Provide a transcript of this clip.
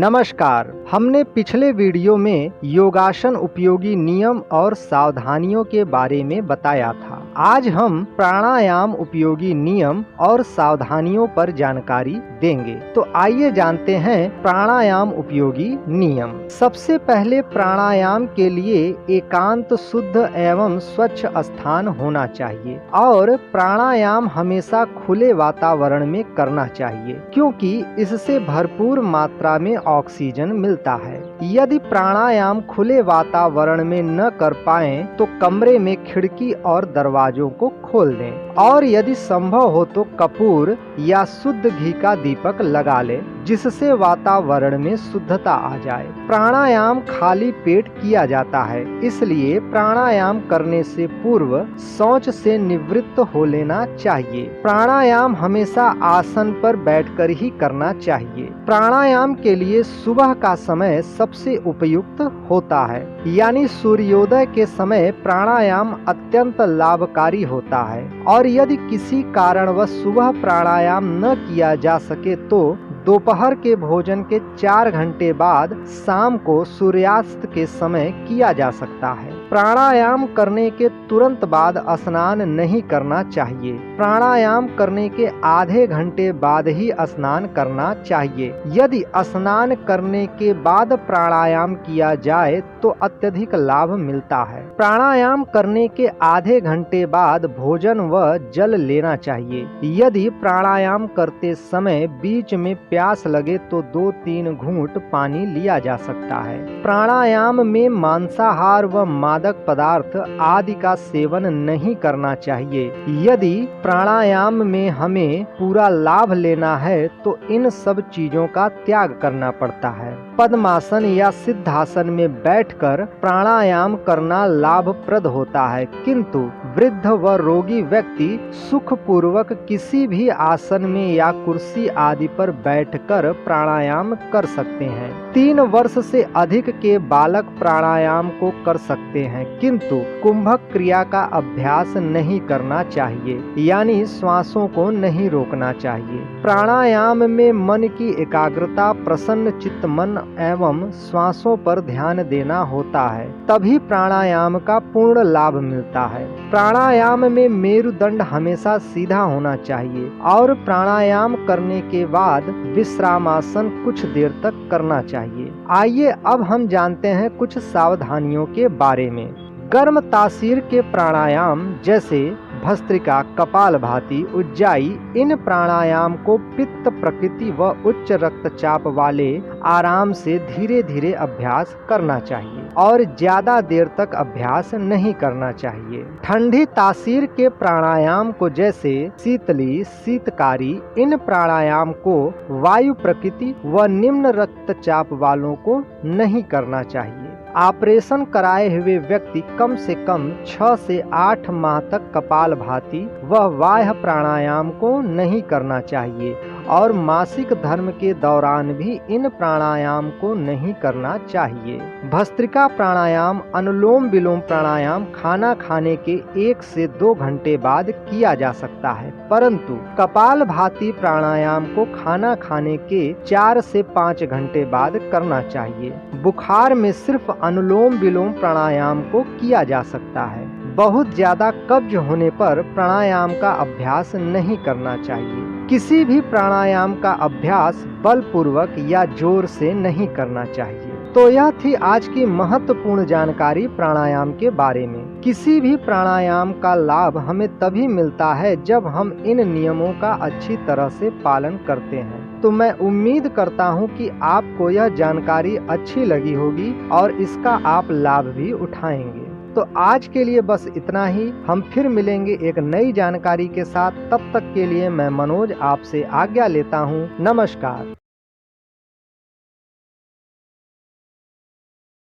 नमस्कार। हमने पिछले वीडियो में योगासन उपयोगी नियम और सावधानियों के बारे में बताया था। आज हम प्राणायाम उपयोगी नियम और सावधानियों पर जानकारी देंगे। तो आइए जानते हैं प्राणायाम उपयोगी नियम। सबसे पहले प्राणायाम के लिए एकांत शुद्ध एवं स्वच्छ स्थान होना चाहिए और प्राणायाम हमेशा खुले वातावरण में करना चाहिए, क्योंकि इससे भरपूर मात्रा में ऑक्सीजन मिलता है। यदि प्राणायाम खुले वातावरण में न कर पाएं तो कमरे में खिड़की और दरवाजों को खोल दें और यदि संभव हो तो कपूर या शुद्ध घी का दीपक लगा लें, जिससे वातावरण में शुद्धता आ जाए। प्राणायाम खाली पेट किया जाता है, इसलिए प्राणायाम करने से पूर्व शौच से निवृत्त हो लेना चाहिए। प्राणायाम हमेशा आसन पर बैठकर ही करना चाहिए। प्राणायाम के लिए सुबह का समय सबसे उपयुक्त होता है, यानी सूर्योदय के समय प्राणायाम अत्यंत लाभकारी होता है। और यदि किसी कारणवश सुबह प्राणायाम न किया जा सके तो दोपहर के भोजन के 4 घंटे बाद शाम को सूर्यास्त के समय किया जा सकता है। प्राणायाम करने के तुरंत बाद स्नान नहीं करना चाहिए। प्राणायाम करने के आधे घंटे बाद ही स्नान करना चाहिए। यदि स्नान करने के बाद प्राणायाम किया जाए तो अत्यधिक लाभ मिलता है। प्राणायाम करने के आधे घंटे बाद भोजन व जल लेना चाहिए। यदि प्राणायाम करते समय बीच में प्यास लगे तो 2-3 घूंट पानी लिया जा सकता है। प्राणायाम में मांसाहार व मादक पदार्थ आदि का सेवन नहीं करना चाहिए। यदि प्राणायाम में हमें पूरा लाभ लेना है तो इन सब चीजों का त्याग करना पड़ता है। पद्मासन या सिद्धासन में बैठकर प्राणायाम करना लाभप्रद होता है, किंतु वृद्ध व रोगी व्यक्ति सुखपूर्वक किसी भी आसन में या कुर्सी आदि पर बैठकर प्राणायाम कर सकते हैं। 3 वर्ष से अधिक के बालक प्राणायाम को कर सकते हैं, किंतु कुंभक क्रिया का अभ्यास नहीं करना चाहिए, यानी श्वासों को नहीं रोकना चाहिए। प्राणायाम में मन की एकाग्रता, प्रसन्न चित्त मन एवं श्वासों पर ध्यान देना होता है, तभी प्राणायाम का पूर्ण लाभ मिलता है। प्राणायाम में मेरुदंड हमेशा सीधा होना चाहिए और प्राणायाम करने के बाद विश्रामासन कुछ देर तक करना चाहिए। आइए अब हम जानते हैं कुछ सावधानियों के बारे में। गर्म तासीर के प्राणायाम जैसे भस्त्रिका, कपालभाति, उज्जाई, इन प्राणायाम को पित्त प्रकृति व उच्च रक्तचाप वाले आराम से धीरे धीरे अभ्यास करना चाहिए और ज्यादा देर तक अभ्यास नहीं करना चाहिए। ठंडी तासीर के प्राणायाम को जैसे शीतली, शीतकारी, इन प्राणायाम को वायु प्रकृति व निम्न रक्तचाप वालों को नहीं करना चाहिए। ऑपरेशन कराए हुए व्यक्ति कम से कम 6 से 8 माह तक कपालभाति व बाह्य प्राणायाम को नहीं करना चाहिए और मासिक धर्म के दौरान भी इन प्राणायाम को नहीं करना चाहिए। भस्त्रिका प्राणायाम, अनुलोम विलोम प्राणायाम खाना खाने के 1 से 2 घंटे बाद किया जा सकता है, परंतु कपालभाति प्राणायाम को खाना खाने के 4 से 5 घंटे बाद करना चाहिए। बुखार में सिर्फ अनुलोम विलोम प्राणायाम को किया जा सकता है। बहुत ज्यादा कब्ज होने पर प्राणायाम का अभ्यास नहीं करना चाहिए। किसी भी प्राणायाम का अभ्यास बलपूर्वक या जोर से नहीं करना चाहिए। तो यह थी आज की महत्वपूर्ण जानकारी प्राणायाम के बारे में। किसी भी प्राणायाम का लाभ हमें तभी मिलता है जब हम इन नियमों का अच्छी तरह से पालन करते हैं। तो मैं उम्मीद करता हूं कि आपको यह जानकारी अच्छी लगी होगी और इसका आप लाभ भी उठाएंगे। तो आज के लिए बस इतना ही। हम फिर मिलेंगे एक नई जानकारी के साथ। तब तक के लिए मैं मनोज आपसे आज्ञा लेता हूं। नमस्कार।